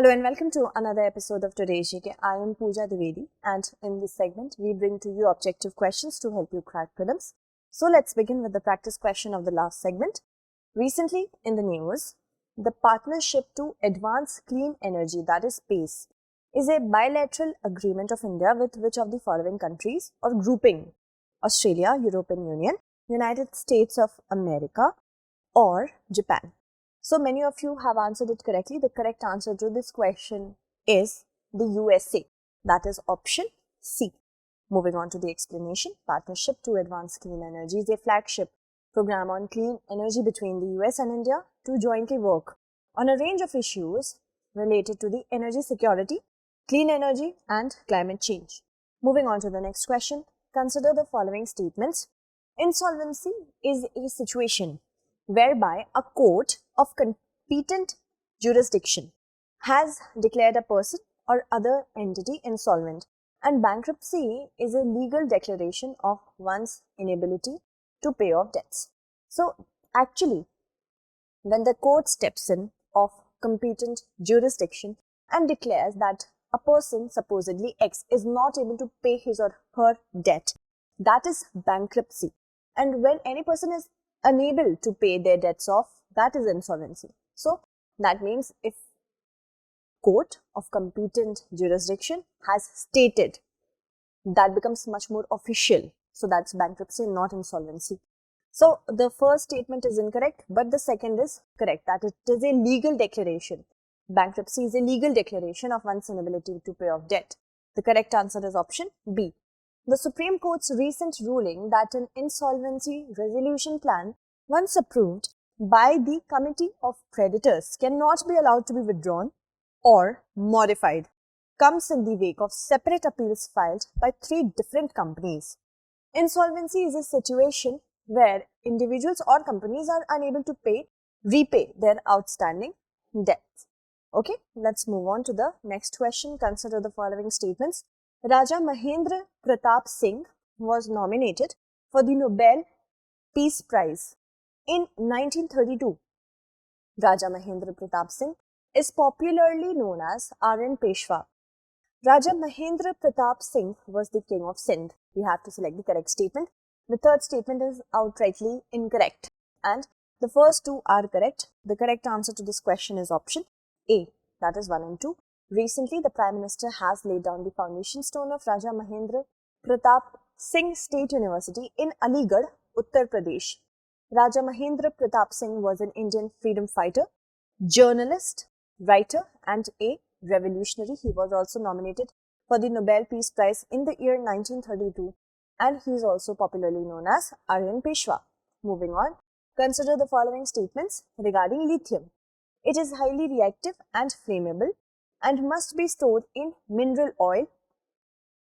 Hello and welcome to another episode of today's GK. I am Pooja Dwivedi, and in this segment we bring to you objective questions to help you crack prelims. So let's begin with the practice question of the last segment. Recently in the news, the Partnership to Advance Clean Energy, that is PACE, is a bilateral agreement of India with which of the following countries or grouping? Australia, European Union, United States of America or Japan? So many of you have answered it correctly. The correct answer to this question is the USA. That is option C. Moving on to the explanation. Partnership to Advance Clean Energy is a flagship program on clean energy between the US and India to jointly work on a range of issues related to the energy security, clean energy and climate change. Moving on to the next question. Consider the following statements. Insolvency is a situation whereby a court of competent jurisdiction has declared a person or other entity insolvent, and bankruptcy is a legal declaration of one's inability to pay off debts. So actually, when the court steps in of competent jurisdiction and declares that a person, supposedly X, is not able to pay his or her debt, that is bankruptcy. And when any person is unable to pay their debts off, that is insolvency. So that means if court of competent jurisdiction has stated, that becomes much more official. So that's bankruptcy, not insolvency. So the first statement is incorrect, but the second is correct, that it is a legal declaration. Bankruptcy is a legal declaration of one's inability to pay off debt. The correct answer is option B. The Supreme Court's recent ruling that an insolvency resolution plan, once approved by the Committee of Creditors, cannot be allowed to be withdrawn or modified, comes in the wake of separate appeals filed by 3 different companies. Insolvency is a situation where individuals or companies are unable to repay their outstanding debts. Okay, let's move on to the next question. Consider the following statements. Raja Mahendra Pratap Singh was nominated for the Nobel Peace Prize in 1932. Raja Mahendra Pratap Singh is popularly known as 𝐸𝐻𝐻𝐿. Raja Mahendra Pratap Singh was the king of Sindh. We have to select the correct statement. The third statement is outrightly incorrect and the first 2 are correct. The correct answer to this question is option A, that is 1 and 2. Recently, the Prime Minister has laid down the foundation stone of Raja Mahendra Pratap Singh State University in Aligarh, Uttar Pradesh. Raja Mahendra Pratap Singh was an Indian freedom fighter, journalist, writer and a revolutionary. He was also nominated for the Nobel Peace Prize in the year 1932 and he is also popularly known as 𝐸𝐻𝐻𝐿. Moving on, consider the following statements regarding lithium. It is highly reactive and flammable and must be stored in mineral oil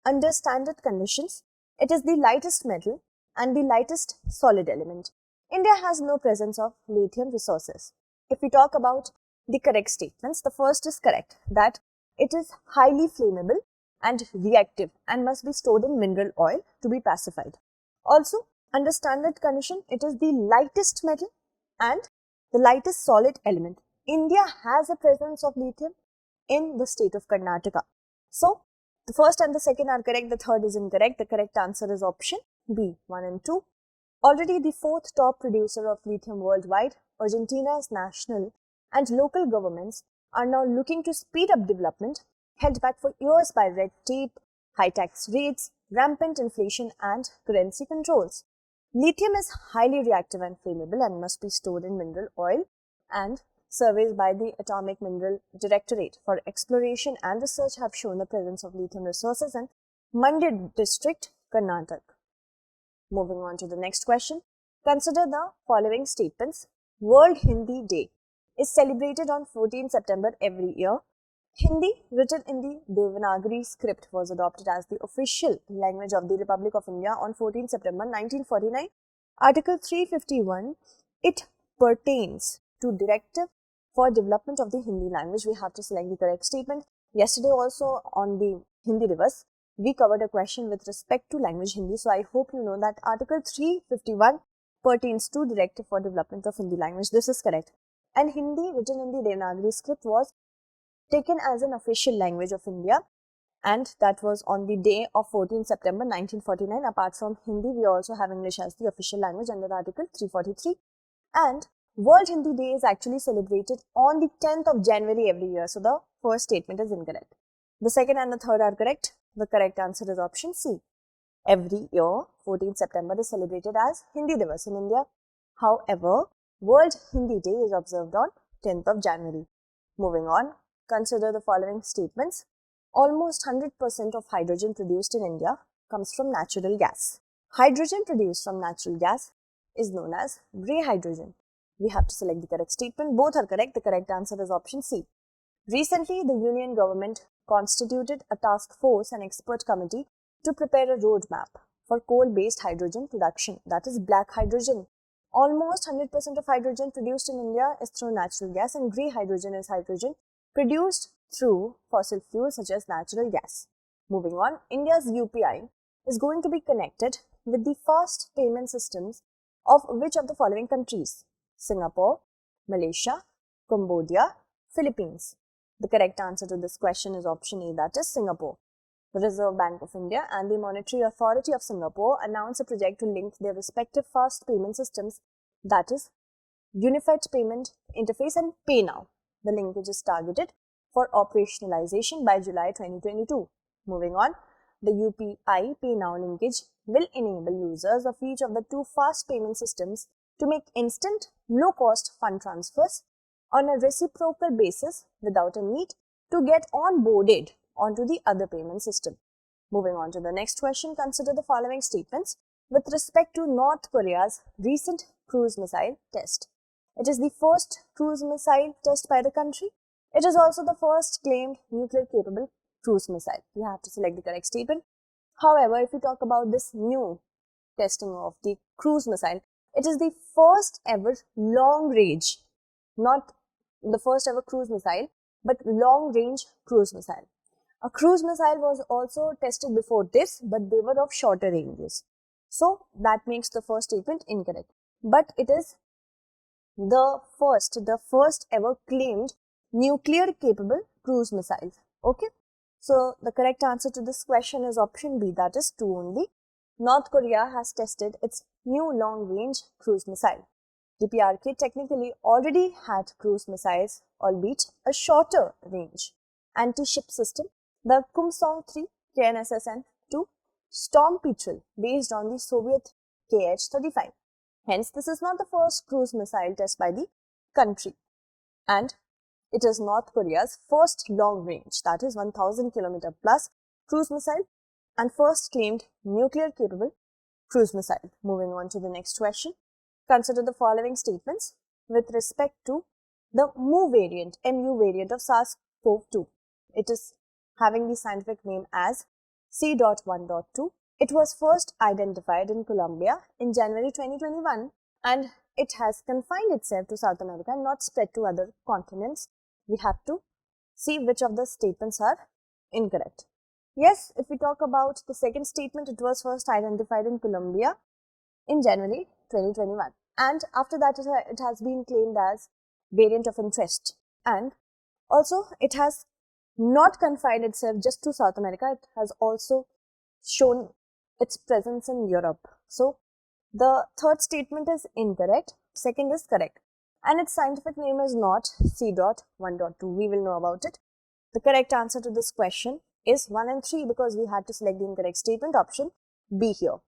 under standard conditions. It is the lightest metal and the lightest solid element. India has no presence of lithium resources. If we talk about the correct statements, the first is correct, that it is highly flammable and reactive and must be stored in mineral oil to be pacified. Also, under standard condition, it is the lightest metal and the lightest solid element. India has a presence of lithium in the state of Karnataka. So, the first and the second are correct, the third is incorrect. The correct answer is option B, 1 and 2. Already the 4th top producer of lithium worldwide, Argentina's national and local governments are now looking to speed up development held back for years by red tape, high tax rates, rampant inflation and currency controls. Lithium is highly reactive and flammable and must be stored in mineral oil, and surveys by the Atomic Mineral Directorate for Exploration and Research have shown the presence of lithium resources in Mandi district, Karnataka. Moving on to the next question. Consider the following statements. World Hindi Day is celebrated on 14 September every year. Hindi, written in the Devanagari script, was adopted as the official language of the Republic of India on 14 September 1949. Article 351, it pertains to Directive for Development of the Hindi Language. We have to select the correct statement. Yesterday also on the Hindi Diwas, we covered a question with respect to language Hindi. So I hope you know that Article 351 pertains to Directive for Development of Hindi Language. This is correct. And Hindi, written in the Devanagari script, was taken as an official language of India, and that was on the day of 14 September 1949. Apart from Hindi, we also have English as the official language under Article 343. And World Hindi Day is actually celebrated on the 10th of January every year. So the first statement is incorrect. The second and the third are correct. The correct answer is option C. Every year, 14 September is celebrated as Hindi Diwas in India. However, World Hindi Day is observed on 10th of January. Moving on, consider the following statements. Almost 100% of hydrogen produced in India comes from natural gas. Hydrogen produced from natural gas is known as grey hydrogen. We have to select the correct statement. Both are correct. The correct answer is option C. Recently, the Union government constituted a task force and expert committee to prepare a roadmap for coal-based hydrogen production, that is black hydrogen. Almost 100% of hydrogen produced in India is through natural gas, and grey hydrogen is hydrogen produced through fossil fuels such as natural gas. Moving on, India's UPI is going to be connected with the fast payment systems of which of the following countries? Singapore, Malaysia, Cambodia, Philippines. The correct answer to this question is option A, that is Singapore. The Reserve Bank of India and the Monetary Authority of Singapore announced a project to link their respective fast payment systems, that is Unified Payment Interface and PayNow. The linkage is targeted for operationalization by July 2022. Moving on, the UPI PayNow linkage will enable users of each of the two fast payment systems to make instant, low-cost fund transfers on a reciprocal basis without a need to get onboarded onto the other payment system. Moving on to the next question, consider the following statements with respect to North Korea's recent cruise missile test. It is the first cruise missile test by the country. It is also the first claimed nuclear-capable cruise missile. You have to select the correct statement. However, if we talk about this new testing of the cruise missile, it is the first ever long-range, not the first ever cruise missile, but long-range cruise missile. A cruise missile was also tested before this, but they were of shorter ranges. So that makes the first statement incorrect. But it is the first ever claimed nuclear capable cruise missile. Okay. So the correct answer to this question is option B, that is 2 only. North Korea has tested its new long range cruise missile. The PRK technically already had cruise missiles, albeit a shorter range anti-ship system, the Kumsong-3 KNSS-2 Storm Petrel, based on the Soviet KH-35. Hence, this is not the first cruise missile test by the country, and it is North Korea's first long range, that is 1000 km plus cruise missile and first claimed nuclear capable cruise missile. Moving on to the next question. Consider the following statements with respect to the MU variant of SARS-CoV-2. It is having the scientific name as C.1.2. It was first identified in Colombia in January 2021 and it has confined itself to South America and not spread to other continents. We have to see which of the statements are incorrect. Yes, if we talk about the second statement, it was first identified in Colombia in January 2021 and after that it has been claimed as variant of interest, and also it has not confined itself just to South America, it has also shown its presence in Europe. So the third statement is incorrect, second is correct, and its scientific name is not C.1.2. We will know about it. The correct answer to this question is 1 and 3 because we had to select the incorrect statement, option B here.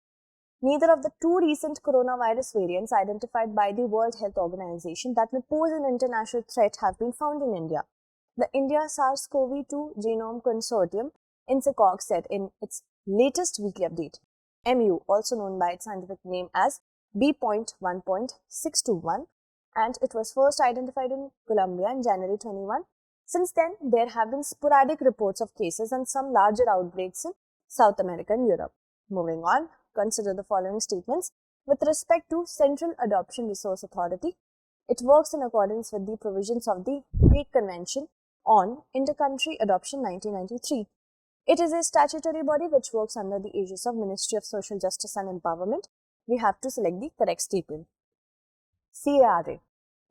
Neither of the two recent coronavirus variants identified by the World Health Organization that may pose an international threat have been found in India. The India SARS-CoV-2 Genome Consortium, INSICOG, said in its latest weekly update, MU, also known by its scientific name as B.1.621, and it was first identified in Colombia in January 21. Since then, there have been sporadic reports of cases and some larger outbreaks in South America and Europe. Moving on, consider the following statements with respect to Central Adoption Resource Authority. It works in accordance with the provisions of the Hague Convention on Inter-Country Adoption 1993. It is a statutory body which works under the aegis of Ministry of Social Justice and Empowerment. We have to select the correct statement. CARA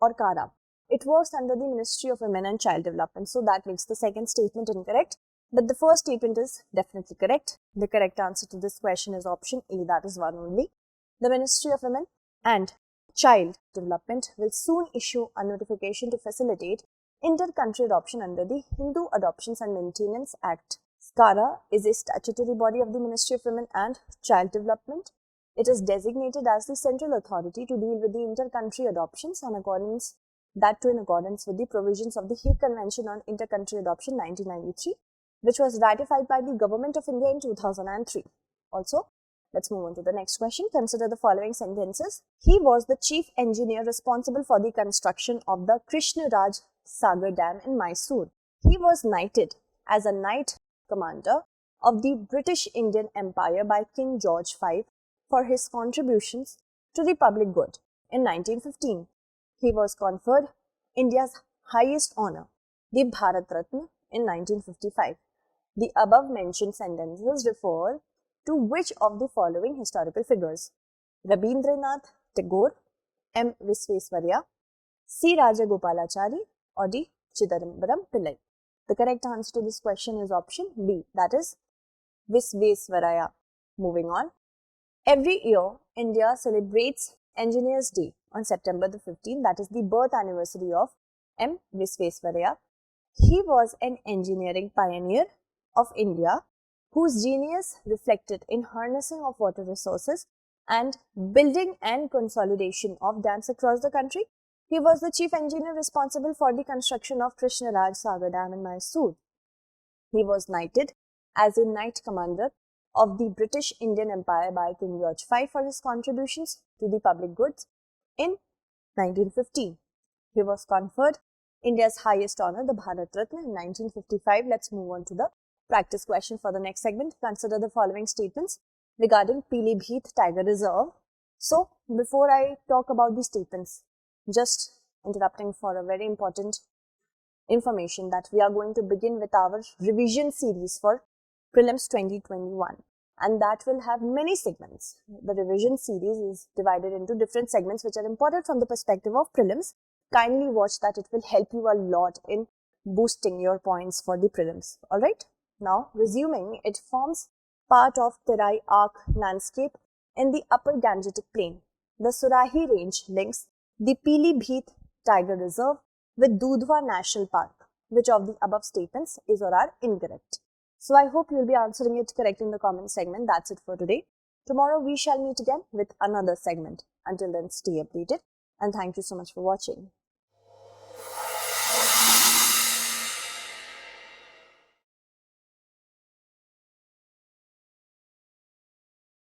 or CARA It works under the Ministry of Women and Child Development. So that makes the second statement incorrect. But the first statement is definitely correct. The correct answer to this question is option A, that is one only. The Ministry of Women and Child Development will soon issue a notification to facilitate inter-country adoption under the Hindu Adoptions and Maintenance Act. CARA is a statutory body of the Ministry of Women and Child Development. It is designated as the central authority to deal with the inter-country adoptions in accordance with the provisions of the Hague Convention on Inter-Country Adoption 1993, which was ratified by the Government of India in 2003. Also, let's move on to the next question. Consider the following sentences. He was the chief engineer responsible for the construction of the Krishnaraj Sagar Dam in Mysore. He was knighted as a Knight Commander of the British Indian Empire by King George V for his contributions to the public good. In 1915, he was conferred India's highest honor, the Bharat Ratna, in 1955. The above mentioned sentences refer to which of the following historical figures? Rabindranath Tagore, M. Visvesvaraya, C. Rajagopalachari, or D. Chidambaram Pillai. The correct answer to this question is option B, that is Visvesvaraya. Moving on. Every year, India celebrates Engineers Day on September the 15th, that is the birth anniversary of M. Visvesvaraya. He was an engineering pioneer of India whose genius reflected in harnessing of water resources and building and consolidation of dams across the country. He was the chief engineer responsible for the construction of Krishnaraj Sagar Dam in Mysore. He was knighted as a Knight Commander of the British Indian Empire by King George V for his contributions to the public goods in 1915. He was conferred India's highest honor, the Bharat Ratna, in 1955. Let's move on to the practice question for the next segment. Consider the following statements regarding Pilibhit Tiger Reserve. So, before I talk about the statements, just interrupting for a very important information that we are going to begin with our revision series for Prelims 2021, and that will have many segments. The revision series is divided into different segments which are important from the perspective of prelims. Kindly watch that, it will help you a lot in boosting your points for the prelims. Alright, now resuming, it forms part of Terai Arc landscape in the upper Gangetic plain. The Surahi range links the Pilibhit Tiger Reserve with Dudhwa National Park. Which of the above statements is or are incorrect? So I hope you will be answering it correct in the comment segment. That's it for today. Tomorrow we shall meet again with another segment. Until then, stay updated and thank you so much for watching.